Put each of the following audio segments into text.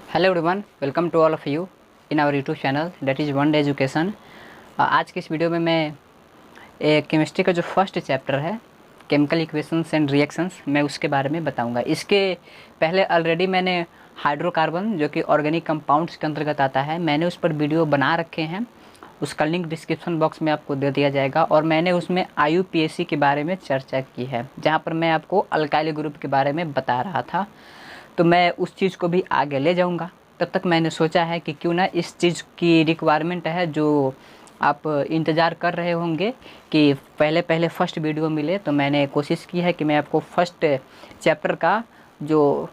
Hello everyone, welcome to all of you in our YouTube channel that is one day education. आज के इस video में मैं chemistry का जो फर्स्ट चैप्टर है केमिकल इक्वेशंस एंड रिएक्शंस, मैं उसके बारे में बताऊंगा। इसके पहले ऑलरेडी मैंने हाइड्रोकार्बन जो कि ऑर्गेनिक कंपाउंड्स के अंतर्गत आता है, मैंने उस पर वीडियो बना रखे हैं। उसका लिंक डिस्क्रिप्शन बॉक्स में आपको दे दिया जाएगा। और मैंने उसमें IUPAC के बारे में चर्चा की है, जहाँ पर मैं आपको अल्काइल ग्रुप के बारे में बता रहा था। तो मैं उस चीज़ को भी आगे ले जाऊंगा। तब तक मैंने सोचा है कि क्यों ना इस चीज़ की रिक्वायरमेंट है, जो आप इंतज़ार कर रहे होंगे कि पहले पहले फर्स्ट वीडियो मिले, तो मैंने कोशिश की है कि मैं आपको फर्स्ट चैप्टर का जो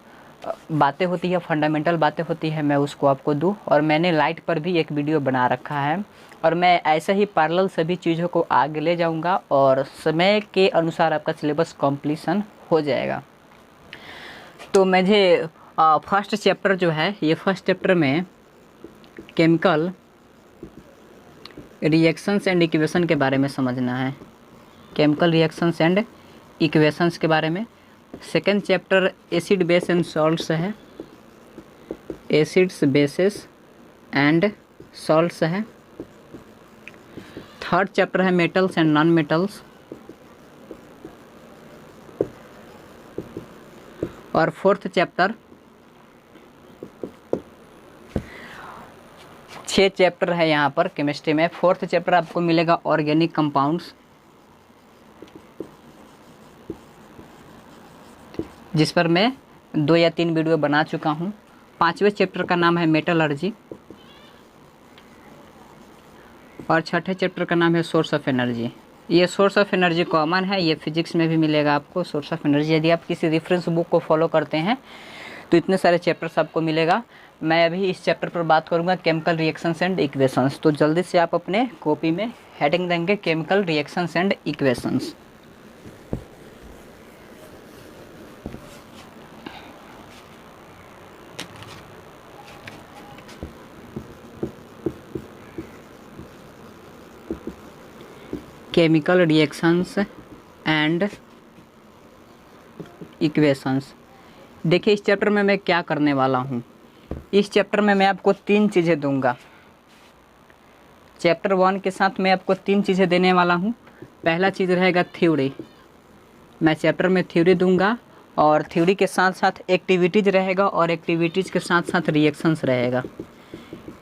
बातें होती है, फंडामेंटल बातें होती है, मैं उसको आपको दूं। और मैंने लाइट पर भी एक वीडियो बना रखा है, और मैं ऐसे ही पैरेलल सभी चीज़ों को आगे ले जाऊंगा और समय के अनुसार आपका सिलेबस कंप्लीशन हो जाएगा। तो मुझे फर्स्ट चैप्टर जो है, ये फर्स्ट चैप्टर में केमिकल रिएक्शंस एंड इक्वेशन के बारे में समझना है। केमिकल रिएक्शंस एंड इक्वेशंस के बारे में। Second chapter acid base and salts है, एसिड्स बेसिस एंड सॉल्ट्स है। थर्ड चैप्टर है मेटल्स एंड नॉन मेटल्स। और फोर्थ चैप्टर, 6 चैप्टर है यहाँ पर केमिस्ट्री में। फोर्थ चैप्टर आपको मिलेगा ऑर्गेनिक कंपाउंड्स, जिस पर मैं 2 या 3 वीडियो बना चुका हूँ। 5वें चैप्टर का नाम है मेटलर्जी, और 6ठे चैप्टर का नाम है सोर्स ऑफ एनर्जी। ये सोर्स ऑफ एनर्जी कॉमन है, ये फिजिक्स में भी मिलेगा आपको सोर्स ऑफ एनर्जी। यदि आप किसी रेफरेंस बुक को फॉलो करते हैं तो इतने सारे चैप्टर्स आपको मिलेगा। मैं अभी इस चैप्टर पर बात करूंगा केमिकल रिएक्शंस एंड इक्वेशंस। तो जल्दी से आप अपने कॉपी में हेडिंग देंगे chemical reactions and equations. Chemical reactions and equations. देखिए इस चैप्टर में मैं क्या करने वाला हूँ। इस चैप्टर में मैं आपको 3 चीज़ें दूंगा। चैप्टर 1 के साथ मैं आपको 3 चीज़ें देने वाला हूँ। पहला चीज़ रहेगा थ्योरी। मैं चैप्टर में थ्योरी दूंगा, और थ्योरी के साथ साथ एक्टिविटीज़ रहेगा, और एक्टिविटीज़ के साथ साथ रिएक्शंस रहेगा।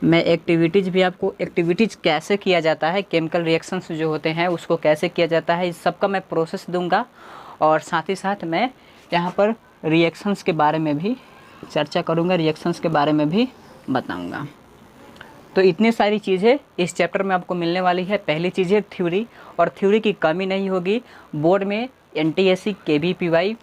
मैं एक्टिविटीज़ भी आपको, एक्टिविटीज़ कैसे किया जाता है, केमिकल रिएक्शंस जो होते हैं उसको कैसे किया जाता है, इस सब का मैं प्रोसेस दूंगा। और साथ ही साथ मैं यहाँ पर रिएक्शंस के बारे में भी चर्चा करूँगा, रिएक्शंस के बारे में भी बताऊँगा। तो इतनी सारी चीज़ें इस चैप्टर में आपको मिलने वाली है। पहली चीज़ है थ्योरी, और थ्योरी की कमी नहीं होगी। बोर्ड में NTSC, KVPY,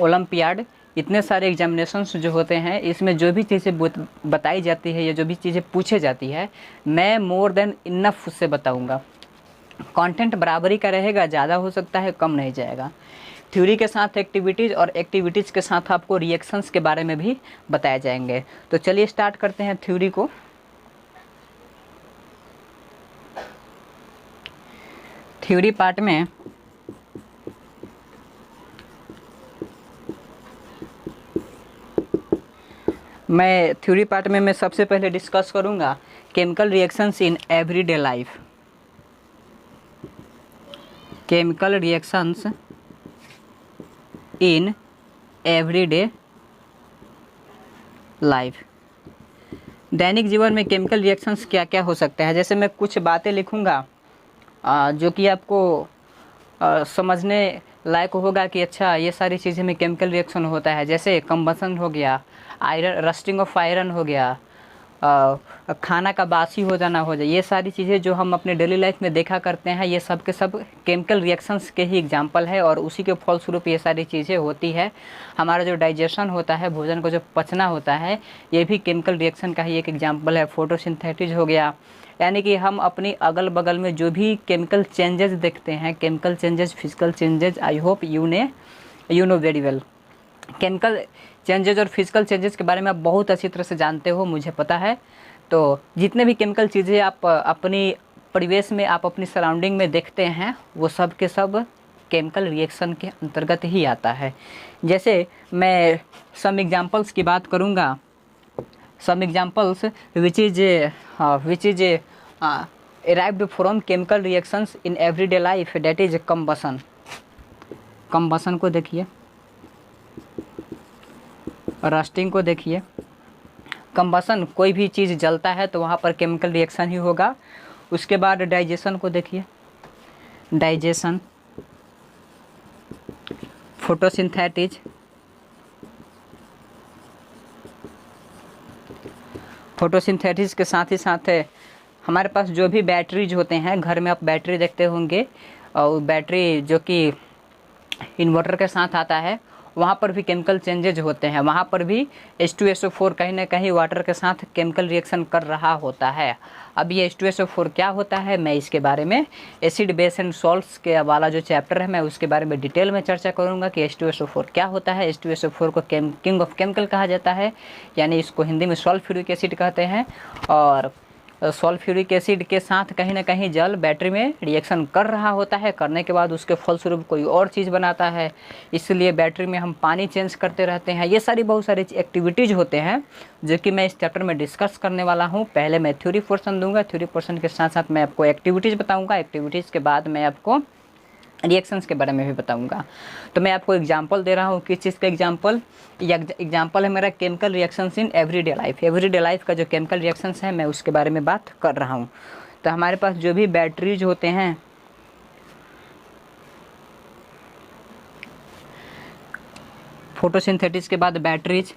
ओलंपियाड, इतने सारे एग्जामिनेशंस जो होते हैं, इसमें जो भी चीज़ें बताई जाती है या जो भी चीज़ें पूछे जाती है, मैं मोर देन इनफ उससे बताऊंगा। कंटेंट बराबरी का रहेगा, ज़्यादा हो सकता है, कम नहीं जाएगा। थ्योरी के साथ एक्टिविटीज़, और एक्टिविटीज़ के साथ आपको रिएक्शंस के बारे में भी बताए जाएंगे। तो चलिए स्टार्ट करते हैं थ्योरी को। थ्योरी पार्ट में मैं सबसे पहले डिस्कस करूंगा chemical reactions in everyday life. Chemical reactions in everyday life. दैनिक जीवन में केमिकल रिएक्शंस क्या क्या हो सकता है। जैसे मैं कुछ बातें लिखूंगा जो कि आपको समझने लायक होगा कि अच्छा ये सारी चीज़ें में केमिकल रिएक्शन होता है। जैसे कंबसन हो गया, आयरन, रस्टिंग ऑफ आयरन हो गया, खाना का बासी हो जाना हो जाए, ये सारी चीज़ें जो हम अपने डेली लाइफ में देखा करते हैं, ये सब के सब केमिकल रिएक्शंस के ही एग्जांपल है। और उसी के फलस्वरूप ये सारी चीज़ें होती है। हमारा जो डाइजेशन होता है, भोजन को जो पचना होता है, ये भी केमिकल रिएक्शन का ही एक एग्जाम्पल है। फोटोसिंथेसिस हो गया, यानी कि हम अपनी अगल बगल में जो भी केमिकल चेंजेस देखते हैं, chemical changes, physical changes, I hope you know very well. Chemical changes और फिजिकल चेंजेस के बारे में आप बहुत अच्छी तरह से जानते हो, मुझे पता है। तो जितने भी केमिकल चीज़ें आप अपनी परिवेश में, आप अपनी सराउंडिंग में देखते हैं, वो सब के सब केमिकल रिएक्शन के अंतर्गत ही आता है। जैसे मैं सम एग्जांपल्स की बात करूँगा, some examples which is arrived from chemical reactions in everyday life, that is combustion. combustion को देखिए, रस्टिंग को देखिए। कंबसन, कोई भी चीज़ जलता है तो वहाँ पर केमिकल रिएक्शन ही होगा। उसके बाद डाइजेशन को देखिए, डाइजेशन, फोटोसिंथेसिस, फोटोसिंथेसिस के साथ ही साथ हमारे पास जो भी बैटरीज होते हैं, घर में आप बैटरी देखते होंगे, और बैटरी जो कि इन्वर्टर के साथ आता है, वहाँ पर भी केमिकल चेंजेज होते हैं। वहाँ पर भी H2SO4 कहीं ना कहीं वाटर के साथ केमिकल रिएक्शन कर रहा होता है। अब ये H2SO4 क्या होता है, मैं इसके बारे में एसिड बेस एंड सॉल्ट्स के वाला जो चैप्टर है, मैं उसके बारे में डिटेल में चर्चा करूँगा कि H2SO4 क्या होता है। H2SO4 को किंग ऑफ केमिकल कहा जाता है, यानी इसको हिंदी में सल्फ्यूरिक एसिड कहते हैं। और सल्फ्यूरिक एसिड के साथ कहीं ना कहीं जल बैटरी में रिएक्शन कर रहा होता है, करने के बाद उसके फलस्वरूप कोई और चीज़ बनाता है, इसलिए बैटरी में हम पानी चेंज करते रहते हैं। ये सारी बहुत सारी एक्टिविटीज़ होते हैं जो कि मैं इस चैप्टर में डिस्कस करने वाला हूँ। पहले मैं थ्योरी पोर्शन दूंगा, थ्योरी पोर्शन के साथ साथ मैं आपको एक्टिविटीज़ बताऊँगा, एक्टिविटीज़ के बाद मैं आपको रिएक्शंस के बारे में भी बताऊंगा। तो मैं आपको एग्जांपल दे रहा हूँ, किस चीज़ का एग्जांपल, एग्जांपल है मेरा chemical reactions in everyday life. Everyday life का जो केमिकल रिएक्शंस है, मैं उसके बारे में बात कर रहा हूँ। तो हमारे पास जो भी बैटरीज होते हैं, फोटोसिंथेसिस के बाद बैटरीज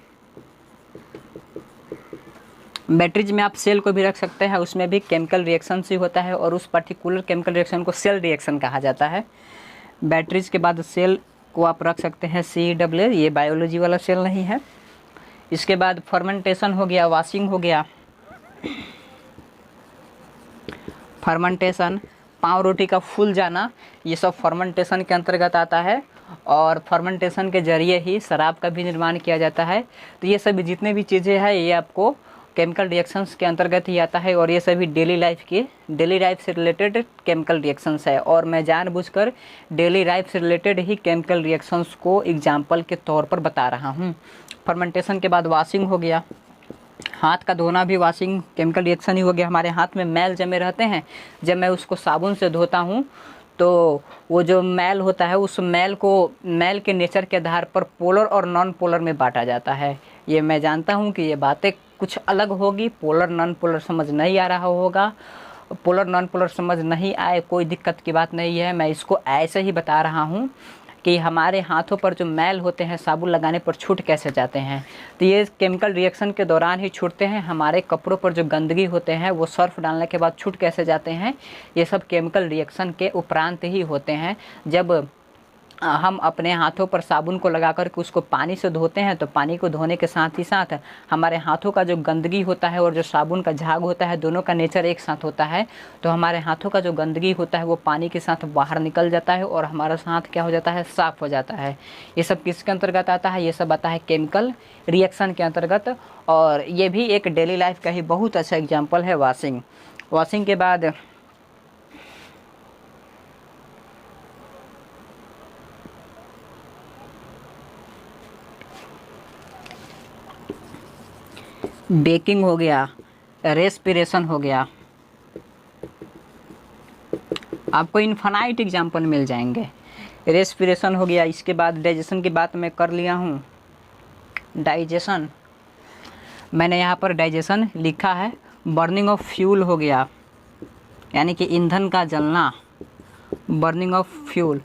में आप सेल को भी रख सकते हैं, उसमें भी केमिकल रिएक्शन ही होता है, और उस पर्टिकुलर केमिकल रिएक्शन को सेल रिएक्शन कहा जाता है। बैटरीज के बाद सेल को आप रख सकते हैं CW, ये बायोलॉजी वाला सेल नहीं है। इसके बाद फर्मेंटेशन हो गया, वॉशिंग हो गया। फर्मेंटेशन, पाव रोटी का फूल जाना, ये सब फर्मेंटेशन के अंतर्गत आता है, और फर्मेंटेशन के जरिए ही शराब का भी निर्माण किया जाता है। तो ये सभी जितने भी चीज़ें हैं, ये आपको केमिकल रिएक्शंस के अंतर्गत ही आता है, और ये सभी डेली लाइफ से रिलेटेड केमिकल रिएक्शंस है। और मैं जानबूझकर डेली लाइफ से रिलेटेड ही केमिकल रिएक्शंस को एग्जाम्पल के तौर पर बता रहा हूँ। फर्मेंटेशन के बाद वॉशिंग हो गया, हाथ का धोना भी वॉशिंग केमिकल रिएक्शन ही हो गया। हमारे हाथ में मैल जमे रहते हैं, जब मैं उसको साबुन से धोता हूँ तो वो जो मैल होता है, उस मैल के नेचर के आधार पर पोलर और नॉन पोलर में बांटा जाता है। ये मैं जानता हूँ कि ये बातें कुछ अलग होगी, पोलर नॉन पोलर समझ नहीं आ रहा होगा। पोलर नॉन पोलर समझ नहीं आए, कोई दिक्कत की बात नहीं है, मैं इसको ऐसे ही बता रहा हूँ कि हमारे हाथों पर जो मैल होते हैं, साबुन लगाने पर छूट कैसे जाते हैं। तो ये केमिकल रिएक्शन के दौरान ही छूटते हैं। हमारे कपड़ों पर जो गंदगी होते हैं, वो सर्फ डालने के बाद छूट कैसे जाते हैं, ये सब केमिकल रिएक्शन के उपरांत ही होते हैं। जब हम अपने हाथों पर साबुन को लगा कर के उसको पानी से धोते हैं, तो पानी को धोने के साथ ही साथ हमारे हाथों का जो गंदगी होता है और जो साबुन का झाग होता है, दोनों का नेचर एक साथ होता है। तो हमारे हाथों का जो गंदगी होता है वो पानी के साथ बाहर निकल जाता है, और हमारा हाथ क्या हो जाता है, साफ़ हो जाता है। ये सब किसके अंतर्गत आता है, ये सब आता है केमिकल रिएक्शन के अंतर्गत। और ये भी एक डेली लाइफ का ही बहुत अच्छा एग्जाम्पल है वॉशिंग। वॉशिंग के बाद बेकिंग हो गया, रेस्पिरेशन हो गया, आपको इनफाइनाइट एग्जाम्पल मिल जाएंगे। रेस्पिरेशन हो गया, इसके बाद डाइजेशन की बात मैं कर लिया हूँ। डाइजेशन, मैंने यहाँ पर डाइजेशन लिखा है। बर्निंग ऑफ फ्यूल हो गया, यानी कि ईंधन का जलना, बर्निंग ऑफ फ्यूल,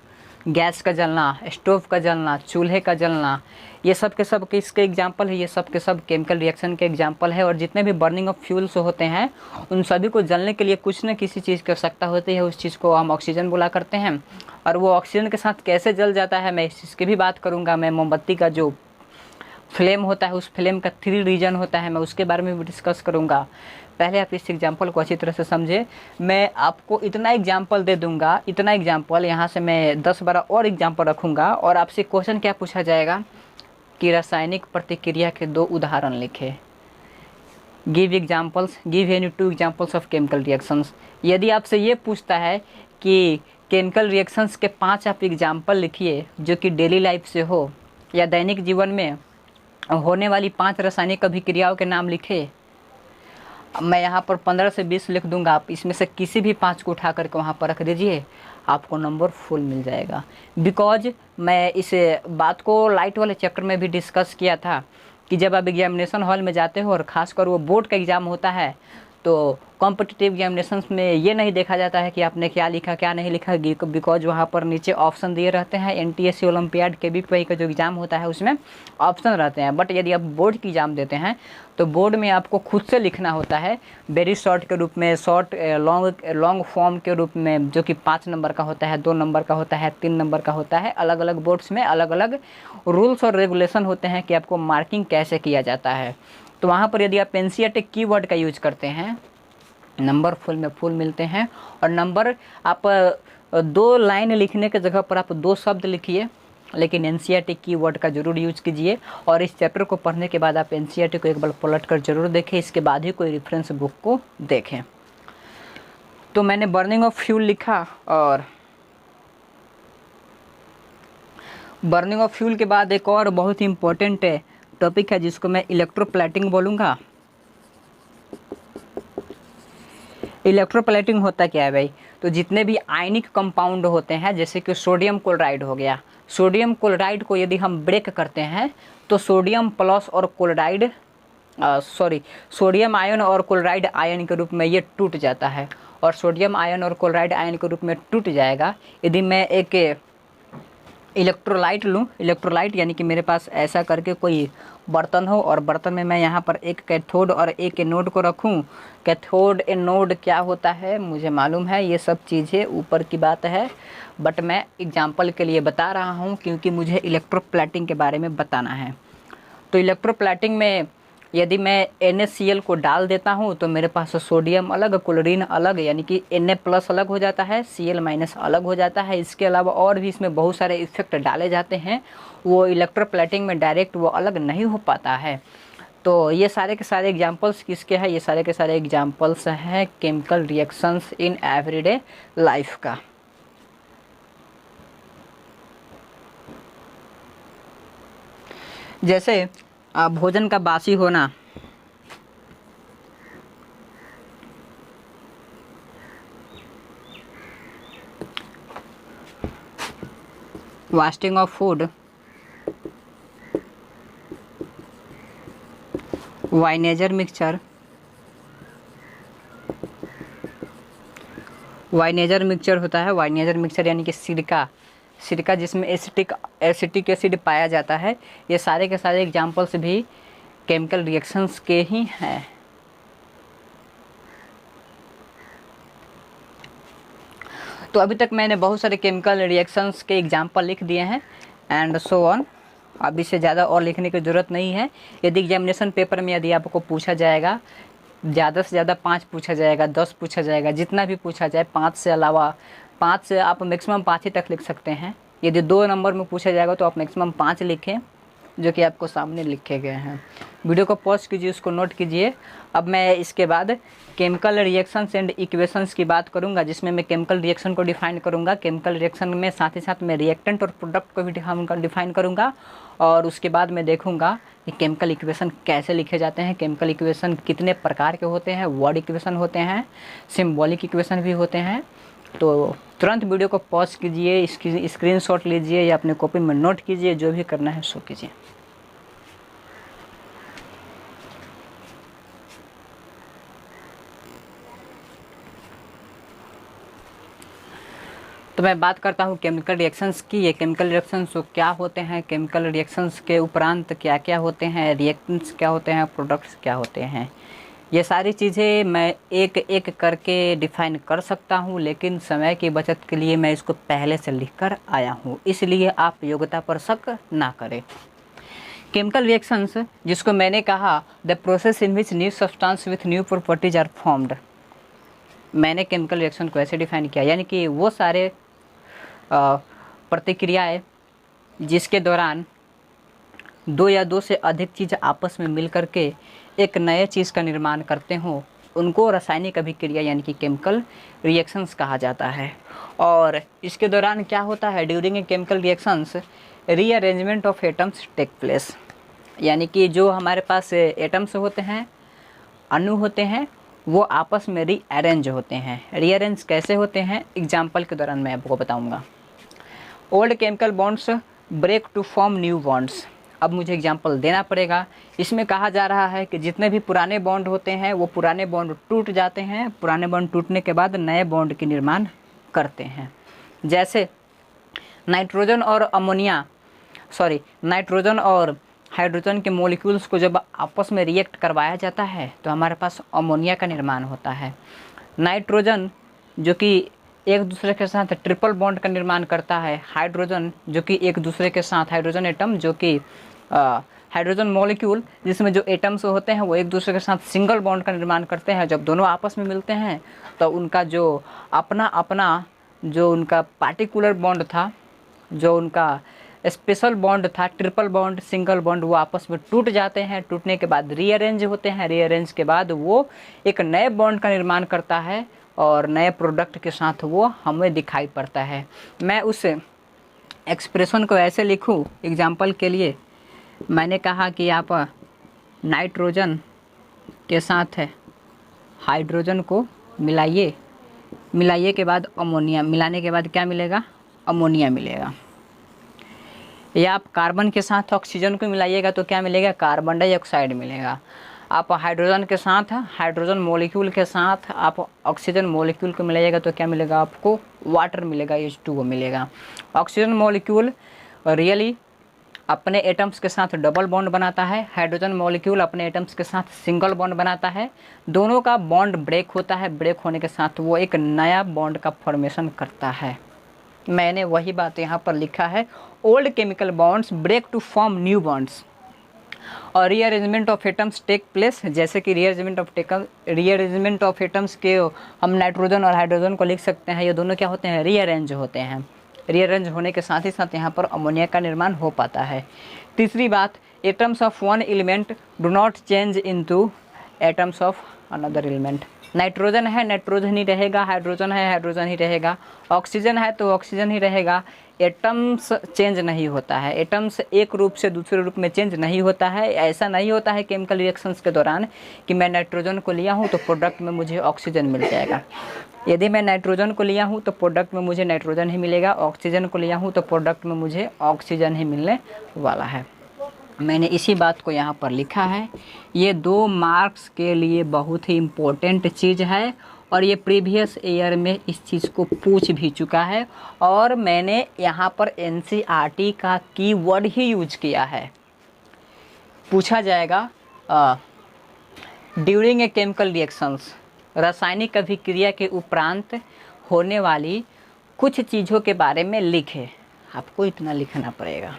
गैस का जलना, स्टोव का जलना, चूल्हे का जलना, ये सब के सब किसके एग्जाम्पल है, ये सब के सब केमिकल रिएक्शन के एग्जाम्पल है। और जितने भी बर्निंग ऑफ फ्यूल्स होते हैं, उन सभी को जलने के लिए कुछ न किसी चीज़ की आवश्यकता होती है। उस चीज़ को हम ऑक्सीजन बुला करते हैं, और वो ऑक्सीजन के साथ कैसे जल जाता है, मैं इस चीज़ की भी बात करूँगा। मैं मोमबत्ती का जो फ्लेम होता है, उस फ्लेम का 3 रीजन होता है, मैं उसके बारे में भी डिस्कस करूँगा। पहले आप इस एग्जाम्पल को अच्छी तरह से समझे। मैं आपको इतना एग्जाम्पल दे दूंगा, इतना एग्जाम्पल, यहाँ से मैं 10-12 और एग्जाम्पल रखूँगा, और आपसे क्वेश्चन क्या पूछा जाएगा कि रासायनिक प्रतिक्रिया के 2 उदाहरण लिखे। Give examples, give any 2 examples of chemical reactions. यदि आपसे ये पूछता है कि केमिकल रिएक्शंस के 5 आप एग्जाम्पल लिखिए जो कि डेली लाइफ से हो या दैनिक जीवन में होने वाली 5 रासायनिक अभिक्रियाओं के नाम लिखे। मैं यहाँ पर 15 से 20 लिख दूंगा, आप इसमें से किसी भी 5 को उठा करके वहाँ पर रख दीजिए, आपको नंबर फुल मिल जाएगा। बिकॉज मैं इस बात को लाइट वाले चैप्टर में भी डिस्कस किया था कि जब आप एग्जामिनेशन हॉल में जाते हो और ख़ासकर वो बोर्ड का एग्ज़ाम होता है तो कॉम्पिटिटिव एग्जामिनेशंस में ये नहीं देखा जाता है कि आपने क्या लिखा क्या नहीं लिखा, बिकॉज वहाँ पर नीचे ऑप्शन दिए रहते हैं। एनटीएससी ओलंपियाड KVPI का जो एग्ज़ाम होता है उसमें ऑप्शन रहते हैं। बट यदि आप बोर्ड की एग्ज़ाम देते हैं तो बोर्ड में आपको खुद से लिखना होता है, वेरी शॉर्ट के रूप में, शॉर्ट लॉन्ग फॉर्म के रूप में, जो कि 5 नंबर का होता है, 2 नंबर का होता है, 3 नंबर का होता है। अलग अलग बोर्ड्स में अलग अलग रूल्स और रेगुलेशन होते हैं कि आपको मार्किंग कैसे किया जाता है। तो वहाँ पर यदि आप एनसीईआरटी कीवर्ड का यूज करते हैं, नंबर फुल में फुल मिलते हैं। और नंबर आप 2 लाइन लिखने की जगह पर आप 2 शब्द लिखिए, लेकिन एनसीईआरटी कीवर्ड का जरूर यूज कीजिए। और इस चैप्टर को पढ़ने के बाद आप एनसीईआरटी को एक बार पलट कर जरूर देखें, इसके बाद ही कोई रेफरेंस बुक को देखें। तो मैंने बर्निंग ऑफ फ्यूल लिखा, और बर्निंग ऑफ फ्यूल के बाद एक और बहुत ही इम्पोर्टेंट टॉपिक है जिसको मैं इलेक्ट्रोप्लेटिंग बोलूँगा। इलेक्ट्रोप्लेटिंग होता क्या है भाई? तो जितने भी आयनिक कंपाउंड होते हैं, जैसे कि सोडियम क्लोराइड हो गया, सोडियम क्लोराइड को यदि हम ब्रेक करते हैं तो सोडियम प्लस और क्लोराइड सोडियम आयन और क्लोराइड आयन के रूप में ये टूट जाता है। और सोडियम आयन और क्लोराइड आयन के रूप में टूट जाएगा यदि मैं एक इलेक्ट्रोलाइट लूँ। इलेक्ट्रोलाइट यानी कि मेरे पास ऐसा करके कोई बर्तन हो और बर्तन में मैं यहाँ पर एक कैथोड और एक एनोड को रखूँ। कैथोड एनोड क्या होता है मुझे मालूम है, ये सब चीज़ें ऊपर की बात है, बट मैं एग्जांपल के लिए बता रहा हूँ क्योंकि मुझे इलेक्ट्रोप्लेटिंग के बारे में बताना है। तो इलेक्ट्रोप्लेटिंग में यदि मैं NaCl को डाल देता हूँ तो मेरे पास सोडियम अलग, क्लोरीन अलग, यानी कि Na+ अलग हो जाता है, Cl- अलग हो जाता है। इसके अलावा और भी इसमें बहुत सारे इफेक्ट डाले जाते हैं, वो इलेक्ट्रोप्लेटिंग में डायरेक्ट वो अलग नहीं हो पाता है। तो ये सारे के सारे एग्जांपल्स किसके हैं? ये सारे के सारे एग्जांपल्स हैं chemical reactions in everyday life का। जैसे भोजन का बासी होना, wasting of food, vinegar mixture, vinegar mixture होता है। वाइनेजर मिक्सचर यानी कि सिरका जिसमें एसिटिक एसिड पाया जाता है। ये सारे के सारे एग्जांपल्स भी केमिकल रिएक्शंस के ही हैं। तो अभी तक मैंने बहुत सारे केमिकल रिएक्शंस के एग्जांपल लिख दिए हैं एंड सो ऑन। अब इससे ज़्यादा और लिखने की ज़रूरत नहीं है। यदि एग्जामिनेशन पेपर में यदि आपको पूछा जाएगा, ज़्यादा से ज़्यादा 5 पूछा जाएगा, 10 पूछा जाएगा, जितना भी पूछा जाए, 5 से अलावा 5 से आप मैक्सिमम 5 ही तक लिख सकते हैं। यदि 2 नंबर में पूछा जाएगा तो आप मैक्सिमम 5 लिखें, जो कि आपको सामने लिखे गए हैं। वीडियो को पॉज कीजिए, उसको नोट कीजिए। अब मैं इसके बाद केमिकल रिएक्शंस एंड इक्वेशंस की बात करूंगा, जिसमें मैं केमिकल रिएक्शन को डिफाइन करूंगा। केमिकल रिएक्शन में साथ ही साथ मैं रिएक्टेंट और प्रोडक्ट को भी डिफाइन करूंगा। और उसके बाद मैं देखूंगा कि केमिकल इक्वेशन कैसे लिखे जाते हैं, केमिकल इक्वेशन कितने प्रकार के होते हैं, वर्ड इक्वेशन होते हैं, सिम्बॉलिक इक्वेशन भी होते हैं। तो तुरंत वीडियो को पॉज कीजिए, इसकी स्क्रीनशॉट लीजिए या अपने कॉपी में नोट कीजिए, जो भी करना है सो कीजिए। तो मैं बात करता हूँ केमिकल रिएक्शंस की। ये केमिकल रिएक्शंस क्या होते हैं, केमिकल रिएक्शंस के उपरांत क्या क्या होते हैं, रिएक्टेंट्स क्या होते हैं, प्रोडक्ट्स क्या होते हैं, ये सारी चीज़ें मैं एक एक करके डिफ़ाइन कर सकता हूँ, लेकिन समय की बचत के लिए मैं इसको पहले से लिख कर आया हूँ, इसलिए आप योग्यता पर शक ना करें। केमिकल रिएक्शंस, जिसको मैंने कहा the process in which new substance with new properties are formed. मैंने केमिकल रिएक्शन को ऐसे डिफाइन किया, यानी कि वो सारे प्रतिक्रियाएं जिसके दौरान 2 या 2 से अधिक चीज़ आपस में मिल करके एक नए चीज़ का निर्माण करते हों, उनको रासायनिक अभिक्रिया यानी कि केमिकल रिएक्शंस कहा जाता है। और इसके दौरान क्या होता है, during a chemical reactions rearrangement of atoms take place. यानी कि जो हमारे पास एटम्स होते हैं, अणु होते हैं, वो आपस में रीअरेंज होते हैं। रीअरेंज कैसे होते हैं, एग्जाम्पल के दौरान मैं आपको बताऊंगा। Old chemical bonds break to form new bonds. अब मुझे एग्जाम्पल देना पड़ेगा। इसमें कहा जा रहा है कि जितने भी पुराने बॉन्ड होते हैं वो पुराने बॉन्ड टूट जाते हैं, पुराने बॉन्ड टूटने के बाद नए बॉन्ड के निर्माण करते हैं। जैसे नाइट्रोजन और हाइड्रोजन के मॉलिक्यूल्स को जब आपस में रिएक्ट करवाया जाता है तो हमारे पास अमोनिया का निर्माण होता है। नाइट्रोजन जो कि एक दूसरे के साथ ट्रिपल बॉन्ड का निर्माण करता है, हाइड्रोजन जो कि एक दूसरे के साथ हाइड्रोजन एटम जो कि हाइड्रोजन मॉलिक्यूल जिसमें जो एटम्स होते हैं वो एक दूसरे के साथ सिंगल बॉन्ड का निर्माण करते हैं। जब दोनों आपस में मिलते हैं तो उनका जो अपना जो उनका पार्टिकुलर बॉन्ड था, जो उनका स्पेशल बॉन्ड था, ट्रिपल बॉन्ड, सिंगल बॉन्ड, वो आपस में टूट जाते हैं। टूटने के बाद रीअरेंज होते हैं। रीअरेंज के बाद वो एक नए बॉन्ड का निर्माण करता है और नए प्रोडक्ट के साथ वो हमें दिखाई पड़ता है। मैं उस एक्सप्रेशन को ऐसे लिखूं, एग्जाम्पल के लिए मैंने कहा कि आप नाइट्रोजन के साथ हाइड्रोजन को मिलाइए के बाद अमोनिया, मिलाने के बाद क्या मिलेगा, अमोनिया मिलेगा। या आप कार्बन के साथ ऑक्सीजन को मिलाइएगा तो क्या मिलेगा, कार्बन डाइऑक्साइड मिलेगा। आप हाइड्रोजन के साथ, हाइड्रोजन मॉलिक्यूल के साथ आप ऑक्सीजन मॉलिक्यूल को मिलाइएगा तो क्या मिलेगा, आपको वाटर मिलेगा, H2O मिलेगा। ऑक्सीजन मॉलिक्यूल रियली अपने एटम्स के साथ डबल बॉन्ड बनाता है, हाइड्रोजन मॉलिक्यूल अपने एटम्स के साथ सिंगल बॉन्ड बनाता है। दोनों का बॉन्ड ब्रेक होता है, ब्रेक होने के साथ वो एक नया बॉन्ड का फॉर्मेशन करता है। मैंने वही बात यहाँ पर लिखा है, old chemical bonds break to form new bonds और rearrangement of atoms take place. जैसे कि रीअरेंजमेंट ऑफ एटम्स के हम नाइट्रोजन और हाइड्रोजन को लिख सकते हैं, ये दोनों क्या होते हैं, रीअरेंज होते हैं। रीअरेंज होने के साथ ही साथ यहाँ पर अमोनिया का निर्माण हो पाता है। तीसरी बात, atoms of one element do not change into atoms of another element. Nitrogen है, नाइट्रोजन ही रहेगा, हाइड्रोजन है, हाइड्रोजन ही रहेगा, ऑक्सीजन है तो ऑक्सीजन ही रहेगा। एटम्स चेंज नहीं होता है, एटम्स एक रूप से दूसरे रूप में चेंज नहीं होता है। ऐसा नहीं होता है केमिकल रिएक्शंस के दौरान कि मैं नाइट्रोजन को लिया हूँ तो प्रोडक्ट में मुझे ऑक्सीजन मिल जाएगा। यदि मैं नाइट्रोजन को लिया हूँ तो प्रोडक्ट में मुझे नाइट्रोजन ही मिलेगा, ऑक्सीजन को लिया हूँ तो प्रोडक्ट में मुझे ऑक्सीजन ही मिलने वाला है। मैंने इसी बात को यहाँ पर लिखा है। ये 2 मार्क्स के लिए बहुत ही इम्पोर्टेंट चीज़ है और ये प्रीवियस ईयर में इस चीज़ को पूछ भी चुका है और मैंने यहाँ पर NCERT का कीवर्ड ही यूज किया है। पूछा जाएगा ड्यूरिंग ए केमिकल रिएक्शंस, रासायनिक अभिक्रिया के उपरांत होने वाली कुछ चीज़ों के बारे में लिखे। आपको इतना लिखना पड़ेगा।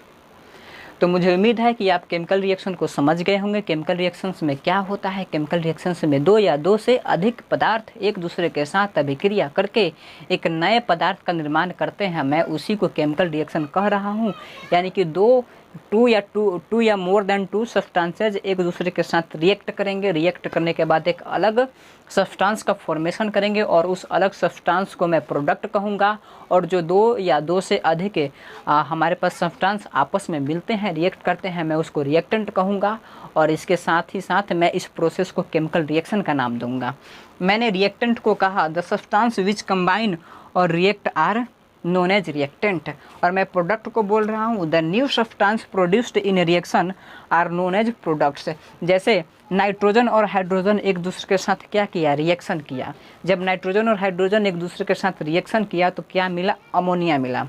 तो मुझे उम्मीद है कि आप केमिकल रिएक्शन को समझ गए होंगे। केमिकल रिएक्शंस में क्या होता है, केमिकल रिएक्शंस में 2 या 2 से अधिक पदार्थ एक दूसरे के साथ अभिक्रिया करके एक नए पदार्थ का निर्माण करते हैं। मैं उसी को केमिकल रिएक्शन कह रहा हूँ। यानी कि 2 या मोर देन 2 सब्सटेंसेज एक दूसरे के साथ रिएक्ट करेंगे। रिएक्ट करने के बाद एक अलग सब्सटेंस का फॉर्मेशन करेंगे और उस अलग सब्सटेंस को मैं प्रोडक्ट कहूँगा। और जो 2 या 2 से अधिक हमारे पास सब्सटेंस आपस में मिलते हैं, रिएक्ट करते हैं, मैं उसको रिएक्टेंट कहूँगा। और इसके साथ ही साथ मैं इस प्रोसेस को केमिकल रिएक्शन का नाम दूंगा। मैंने रिएक्टेंट को कहा द सब्सटेंस विच कंबाइन और react are known as reactant. और मैं प्रोडक्ट को बोल रहा हूँ the new substance produced in reaction are known as products. जैसे नाइट्रोजन और हाइड्रोजन एक दूसरे के साथ क्या किया, रिएक्शन किया। जब नाइट्रोजन और हाइड्रोजन एक दूसरे के साथ रिएक्शन किया तो क्या मिला, अमोनिया मिला।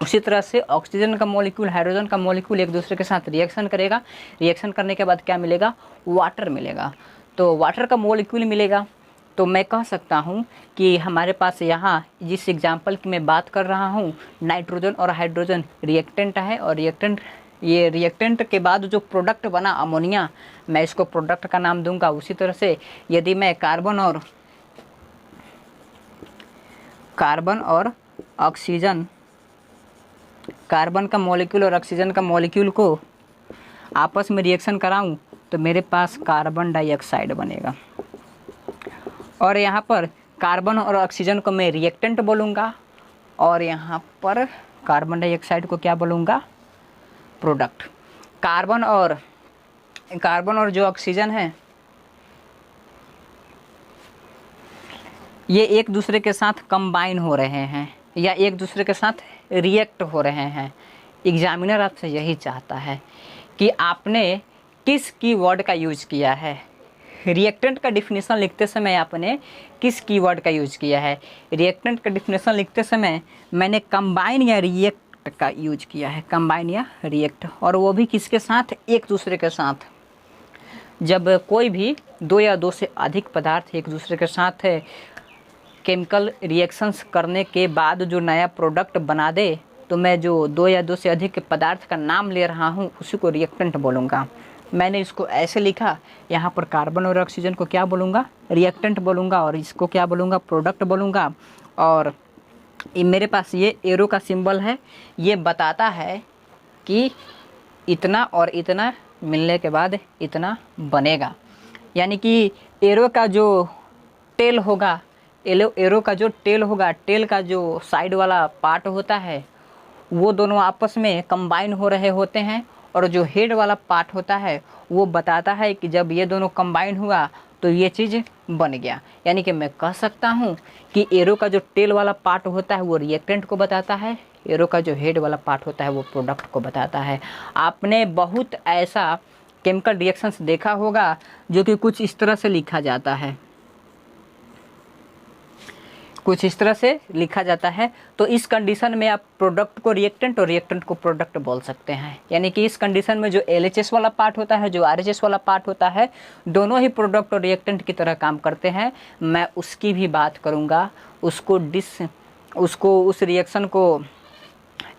उसी तरह से ऑक्सीजन का मॉलिक्यूल, हाइड्रोजन का मॉलिक्यूल एक दूसरे के साथ रिएक्शन करेगा। रिएक्शन करने के बाद क्या मिलेगा, वाटर मिलेगा। तो वाटर का मॉलिक्यूल मिलेगा। तो मैं कह सकता हूँ कि हमारे पास यहाँ जिस एग्जाम्पल की मैं बात कर रहा हूँ, नाइट्रोजन और हाइड्रोजन रिएक्टेंट है और रिएक्टेंट के बाद जो प्रोडक्ट बना अमोनिया, मैं इसको प्रोडक्ट का नाम दूंगा। उसी तरह से यदि मैं कार्बन और ऑक्सीजन, कार्बन का मॉलिक्यूल और ऑक्सीजन का मॉलिक्यूल को आपस में रिएक्शन कराऊं तो मेरे पास कार्बन डाइऑक्साइड बनेगा। और यहाँ पर कार्बन और ऑक्सीजन को मैं रिएक्टेंट बोलूँगा और यहाँ पर कार्बन डाइऑक्साइड को क्या बोलूँगा, प्रोडक्ट। कार्बन और कार्बन और जो ऑक्सीजन है ये एक दूसरे के साथ कंबाइन हो रहे हैं या एक दूसरे के साथ रिएक्ट हो रहे हैं। एग्जामिनर आपसे यही चाहता है कि आपने किस कीवर्ड का यूज किया है। रिएक्टेंट का डिफिनेशन लिखते समय आपने किस कीवर्ड का यूज किया है। रिएक्टेंट का डिफिनेशन लिखते समय मैंने कंबाइन या रिएक्ट का यूज किया है, कंबाइन या रिएक्ट, और वो भी किसके साथ, एक दूसरे के साथ। जब कोई भी दो या दो से अधिक पदार्थ एक दूसरे के साथ केमिकल रिएक्शंस करने के बाद जो नया प्रोडक्ट बना दे, तो मैं जो दो या दो से अधिक पदार्थ का नाम ले रहा हूँ उसी को रिएक्टेंट बोलूँगा। मैंने इसको ऐसे लिखा, यहाँ पर कार्बन और ऑक्सीजन को क्या बोलूँगा, रिएक्टेंट बोलूँगा, और इसको क्या बोलूँगा, प्रोडक्ट बोलूँगा। और मेरे पास ये एरो का सिंबल है, ये बताता है कि इतना और इतना मिलने के बाद इतना बनेगा। यानी कि एरो का जो टेल होगा, एरो का जो टेल होगा, टेल का जो साइड वाला पार्ट होता है वो दोनों आपस में कंबाइन हो रहे होते हैं, और जो हेड वाला पार्ट होता है वो बताता है कि जब ये दोनों कंबाइन हुआ तो ये चीज़ बन गया। यानी कि मैं कह सकता हूँ कि एरो का जो टेल वाला पार्ट होता है वो रिएक्टेंट को बताता है, एरो का जो हेड वाला पार्ट होता है वो प्रोडक्ट को बताता है। आपने बहुत ऐसा केमिकल रिएक्शंस देखा होगा जो कि कुछ इस तरह से लिखा जाता है, कुछ इस तरह से लिखा जाता है। तो इस कंडीशन में आप प्रोडक्ट को रिएक्टेंट और रिएक्टेंट को प्रोडक्ट बोल सकते हैं। यानी कि इस कंडीशन में जो LHS वाला पार्ट होता है, जो RHS वाला पार्ट होता है, दोनों ही प्रोडक्ट और रिएक्टेंट की तरह काम करते हैं। मैं उसकी भी बात करूँगा, उसको उस रिएक्शन को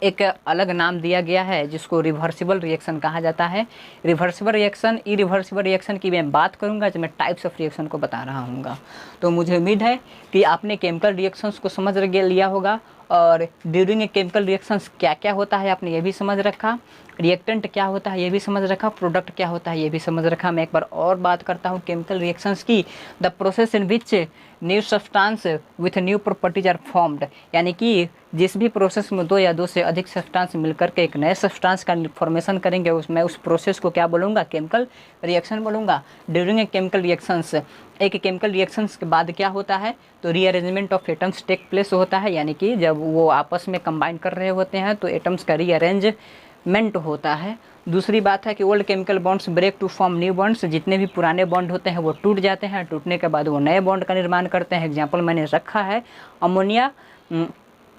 एक अलग नाम दिया गया है जिसको रिवर्सिबल रिएक्शन कहा जाता है। रिवर्सिबल रिएक्शन, इरिवर्सिबल रिएक्शन की मैं बात करूंगा जब मैं टाइप्स ऑफ रिएक्शन को बता रहा हूँगा। तो मुझे उम्मीद है कि आपने केमिकल रिएक्शंस को समझ लिया होगा, और ड्यूरिंग ए केमिकल रिएक्शंस क्या क्या होता है आपने ये भी समझ रखा, रिएक्टेंट क्या होता है ये भी समझ रखा, प्रोडक्ट क्या होता है ये भी समझ रखा। मैं एक बार और बात करता हूँ केमिकल रिएक्शंस की। The process in which new substance with new properties are formed, यानी कि जिस भी प्रोसेस में दो या दो से अधिक सब्सटेंस मिलकर के एक नए सब्सटेंस का फॉर्मेशन करेंगे, उसमें उस प्रोसेस को क्या बोलूँगा, केमिकल रिएक्शन बोलूँगा। ड्यूरिंग ए केमिकल रिएक्शंस, एक केमिकल रिएक्शंस के बाद क्या होता है, तो rearrangement of atoms take place होता है। यानी कि जब वो आपस में कंबाइन कर रहे होते हैं तो एटम्स का रीअरेंजमेंट होता है। दूसरी बात है कि old chemical bonds break to form new bonds, जितने भी पुराने बॉन्ड होते हैं वो टूट जाते हैं, टूटने के बाद वो नए बॉन्ड का निर्माण करते हैं। एग्जाम्पल मैंने रखा है, अमोनिया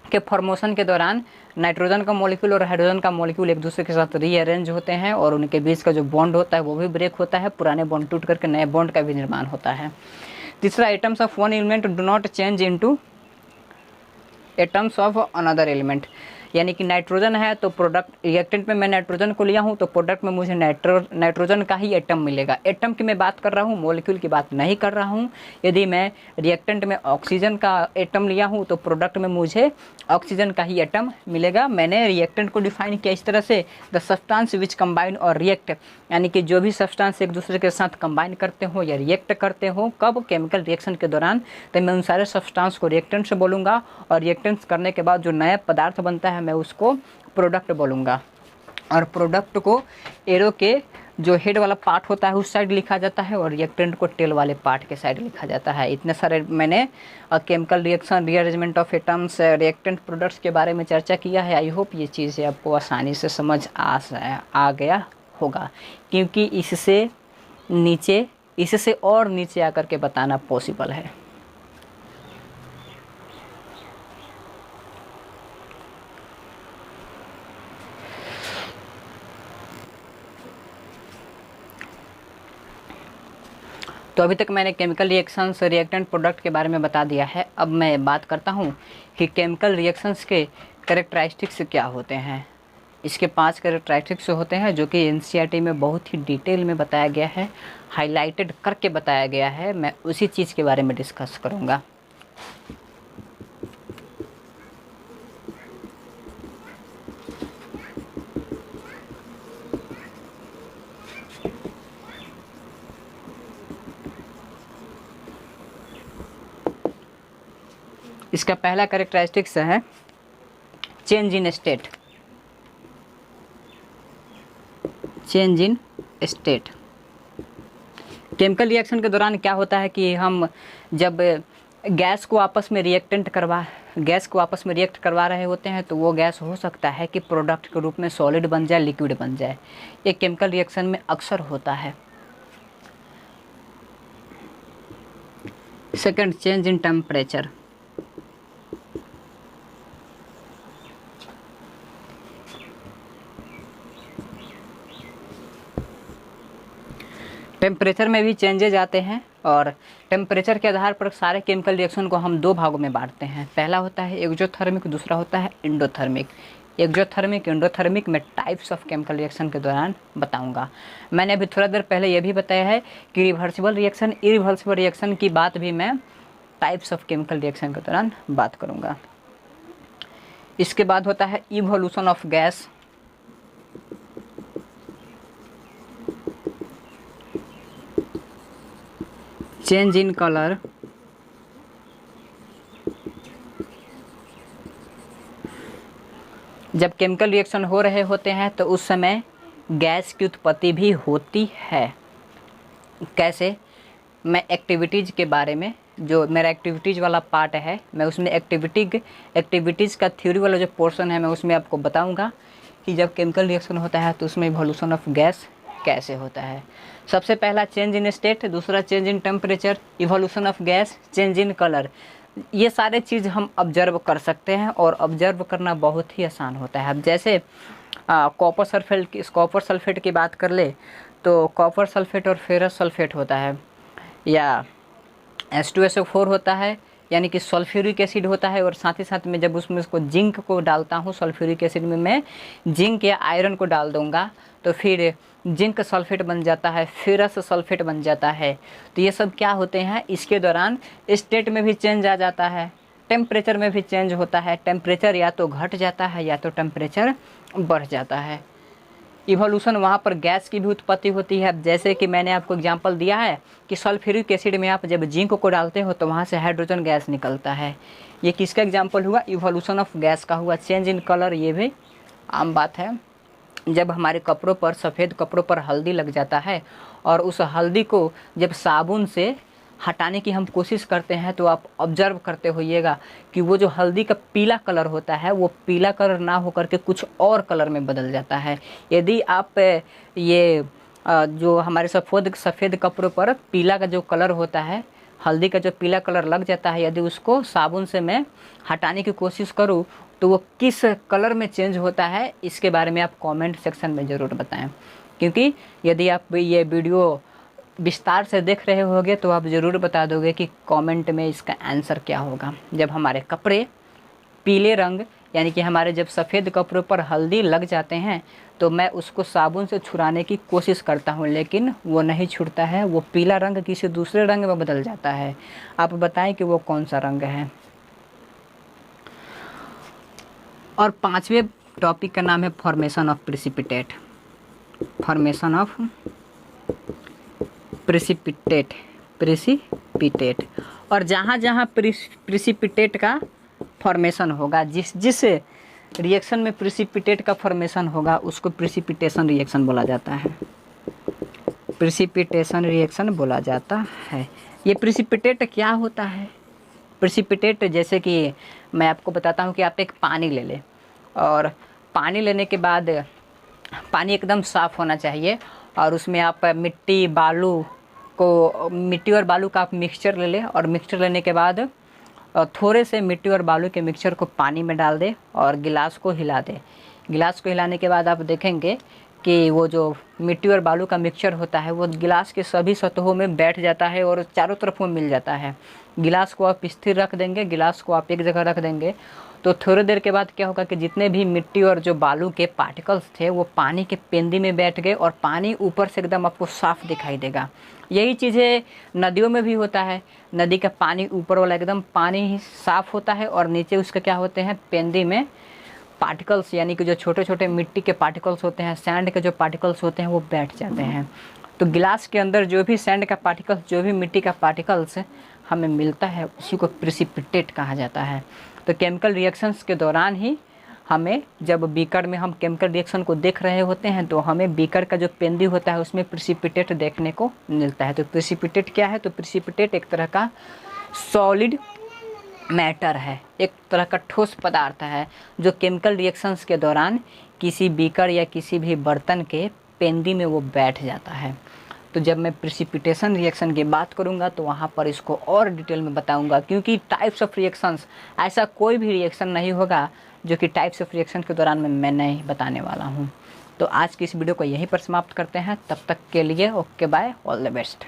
के फॉर्मेशन के दौरान नाइट्रोजन का मॉलिक्यूल और हाइड्रोजन का मॉलिक्यूल एक दूसरे के साथ रीअरेंज होते हैं और उनके बीच का जो बॉन्ड होता है वो भी ब्रेक होता है, पुराने बॉन्ड टूट करके नए बॉन्ड का भी निर्माण होता है। तीसरा, atoms of one element do not change into atoms of another element, यानी कि नाइट्रोजन है तो प्रोडक्ट रिएक्टेंट में मैं नाइट्रोजन को लिया हूँ तो प्रोडक्ट में मुझे नाइट्रोजन का ही एटम मिलेगा। एटम की मैं बात कर रहा हूँ, मॉलिक्यूल की बात नहीं कर रहा हूँ। यदि मैं रिएक्टेंट में ऑक्सीजन का एटम लिया हूँ तो प्रोडक्ट में मुझे ऑक्सीजन का ही एटम मिलेगा। मैंने रिएक्टेंट को डिफाइन किया इस तरह से, द सब्सटेंस विच कंबाइन और रिएक्ट, यानी कि जो भी सब्सटेंस एक दूसरे के साथ कंबाइन करते हो या रिएक्ट करते हो, कब, केमिकल रिएक्शन के दौरान, तो मैं उन सारे सब्सटेंस को रिएक्टेंट से बोलूँगा, और रिएक्टेंट्स करने के बाद जो नया पदार्थ बनता है मैं उसको प्रोडक्ट बोलूँगा। और प्रोडक्ट को एरो के जो हेड वाला पार्ट होता है उस साइड लिखा जाता है और रिएक्टेंट को टेल वाले पार्ट के साइड लिखा जाता है। इतने सारे मैंने chemical reaction, rearrangement of atoms, reactant products के बारे में चर्चा किया है। आई होप ये चीज़ें आपको आसानी से समझ आ गया होगा, क्योंकि इससे और नीचे आकर के बताना पॉसिबल है। तो अभी तक मैंने केमिकल रिएक्शंस, रिएक्टेंट, प्रोडक्ट के बारे में बता दिया है। अब मैं बात करता हूँ कि केमिकल रिएक्शंस के कैरेक्टरिस्टिक्स क्या होते हैं। इसके 5 कैरेक्टरिस्टिक्स होते हैं जो कि NCERT में बहुत ही डिटेल में बताया गया है, हाईलाइटेड करके बताया गया है। मैं उसी चीज़ के बारे में डिस्कस करूँगा। इसका पहला कैरेक्टरिस्टिक्स है change in state. Change in state chemical reaction के दौरान क्या होता है कि हम जब गैस को आपस में रिएक्ट करवा रहे होते हैं तो वो गैस हो सकता है कि प्रोडक्ट के रूप में सॉलिड बन जाए, लिक्विड बन जाए। ये केमिकल रिएक्शन में अक्सर होता है। Second, change in temperature. Temperature में भी चेंजेज आते हैं और टेम्परेचर के आधार पर सारे केमिकल रिएक्शन को हम दो भागों में बांटते हैं। पहला होता है एक्सोथर्मिक, दूसरा होता है एंडोथर्मिक। एक्सोथर्मिक, एंडोथर्मिक मैं टाइप्स ऑफ केमिकल रिएक्शन के दौरान बताऊंगा। मैंने अभी थोड़ा देर पहले यह भी बताया है कि रिवर्सिबल रिएक्शन, इरिवर्सिबल रिएक्शन की बात भी मैं टाइप्स ऑफ केमिकल रिएक्शन के दौरान बात करूँगा। इसके बाद होता है evolution of gas. Change in colour. जब केमिकल रिएक्शन हो रहे होते हैं तो उस समय गैस की उत्पत्ति भी होती है। कैसे? मैं एक्टिविटीज़ के बारे में, जो मेरा एक्टिविटीज़ वाला पार्ट है, मैं उसमें एक्टिविटीज़ का थ्योरी वाला जो पोर्शन है मैं उसमें आपको बताऊंगा कि जब केमिकल रिएक्शन होता है तो उसमें इवोल्यूशन ऑफ गैस कैसे होता है। सबसे पहला चेंज इन स्टेट, दूसरा change in temperature, evolution of gas, change in colour. ये सारे चीज़ हम ऑब्जर्व कर सकते हैं और ऑब्जर्व करना बहुत ही आसान होता है। अब जैसे कॉपर सल्फेट की बात कर ले तो कॉपर सल्फेट और फेरस सल्फेट होता है, या H2SO4 होता है, यानी कि सल्फ्यूरिक एसिड होता है। और साथ ही साथ में जब उसमें उसको जिंक को डालता हूँ, सल्फ्यूरिक एसिड में मैं जिंक या आयरन को डाल दूँगा तो फिर जिंक सल्फेट बन जाता है, फेरस सल्फेट बन जाता है। तो ये सब क्या होते हैं, इसके दौरान स्टेट में भी चेंज आ जाता है, टेम्परेचर में भी चेंज होता है। टेम्परेचर या तो घट जाता है या तो टेम्परेचर बढ़ जाता है। इवोल्यूशन वहाँ पर गैस की भी उत्पत्ति होती है। जैसे कि मैंने आपको एग्जांपल दिया है कि सल्फ्यूरिक एसिड में आप जब जिंक को डालते हो तो वहाँ से हाइड्रोजन गैस निकलता है। ये किसका एग्जांपल हुआ? इवोल्यूशन ऑफ गैस का हुआ। चेंज इन कलर, ये भी आम बात है। जब हमारे कपड़ों पर, सफ़ेद कपड़ों पर हल्दी लग जाता है और उस हल्दी को जब साबुन से हटाने की हम कोशिश करते हैं तो आप ऑब्जर्व करते होइएगा कि वो जो हल्दी का पीला कलर होता है वो पीला कलर ना होकर के कुछ और कलर में बदल जाता है। यदि आप ये जो हमारे सफ़ेद कपड़ों पर पीला का जो कलर होता है, हल्दी का जो पीला कलर लग जाता है, यदि उसको साबुन से मैं हटाने की कोशिश करूँ तो वो किस कलर में चेंज होता है, इसके बारे में आप कमेंट सेक्शन में ज़रूर बताएं। क्योंकि यदि आप ये वीडियो विस्तार से देख रहे होगे तो आप ज़रूर बता दोगे कि कमेंट में इसका आंसर क्या होगा। जब हमारे कपड़े पीले रंग, यानी कि हमारे जब सफ़ेद कपड़ों पर हल्दी लग जाते हैं तो मैं उसको साबुन से छुड़ाने की कोशिश करता हूँ, लेकिन वो नहीं छूटता है, वो पीला रंग किसी दूसरे रंग में बदल जाता है। आप बताएं कि वो कौन सा रंग है। और पांचवें टॉपिक का नाम है formation of precipitate. Formation of precipitate. और जहाँ जहाँ प्रिसिपिटेट का फॉर्मेशन होगा, जिस रिएक्शन में प्रिसिपिटेट का फॉर्मेशन होगा उसको प्रिसिपिटेशन रिएक्शन बोला जाता है। प्रिसिपिटेशन रिएक्शन बोला जाता है। ये प्रिसिपिटेट क्या होता है? प्रिसिपिटेट, जैसे कि मैं आपको बताता हूँ कि आप एक पानी ले लें और पानी लेने के बाद पानी एकदम साफ़ होना चाहिए और उसमें आप मिट्टी और बालू का आप मिक्सचर ले लें और मिक्सचर लेने के बाद थोड़े से मिट्टी और बालू के मिक्सचर को पानी में डाल दें और गिलास को हिला दें। गिलास को हिलाने के बाद आप देखेंगे कि वो जो मिट्टी और बालू का मिक्सचर होता है वो गिलास के सभी सतहों में बैठ जाता है और चारों तरफ में मिल जाता है। गिलास को आप स्थिर रख देंगे, गिलास को आप एक जगह रख देंगे तो थोड़ी देर के बाद क्या होगा कि जितने भी मिट्टी और जो बालू के पार्टिकल्स थे वो पानी के पेंदी में बैठ गए और पानी ऊपर से एकदम आपको साफ दिखाई देगा। यही चीज़ें नदियों में भी होता है। नदी का पानी ऊपर वाला एकदम पानी ही साफ होता है और नीचे उसके क्या होते हैं, पेंदी में पार्टिकल्स, यानी कि जो छोटे छोटे मिट्टी के पार्टिकल्स होते हैं, सैंड के जो पार्टिकल्स होते हैं वो बैठ जाते हैं। तो गिलास के अंदर जो भी सैंड का पार्टिकल्स, जो भी मिट्टी का पार्टिकल्स हमें मिलता है उसी को प्रिसिपिटेट कहा जाता है। तो केमिकल रिएक्शंस के दौरान ही हमें जब बीकर में हम केमिकल रिएक्शन को देख रहे होते हैं तो हमें बीकर का जो पेंदी होता है उसमें प्रेसिपिटेट देखने को मिलता है। तो प्रेसिपिटेट क्या है? तो प्रेसिपिटेट एक तरह का सॉलिड मैटर है, एक तरह का ठोस पदार्थ है जो केमिकल रिएक्शंस के दौरान किसी बीकर या किसी भी बर्तन के पेंदी में वो बैठ जाता है। तो जब मैं प्रेसिपिटेशन रिएक्शन की बात करूंगा तो वहाँ पर इसको और डिटेल में बताऊंगा, क्योंकि टाइप्स ऑफ रिएक्शंस, ऐसा कोई भी रिएक्शन नहीं होगा जो कि टाइप्स ऑफ रिएक्शन के दौरान मैं नहीं बताने वाला हूँ। तो आज की इस वीडियो को यहीं पर समाप्त करते हैं। तब तक के लिए okay bye, all the best.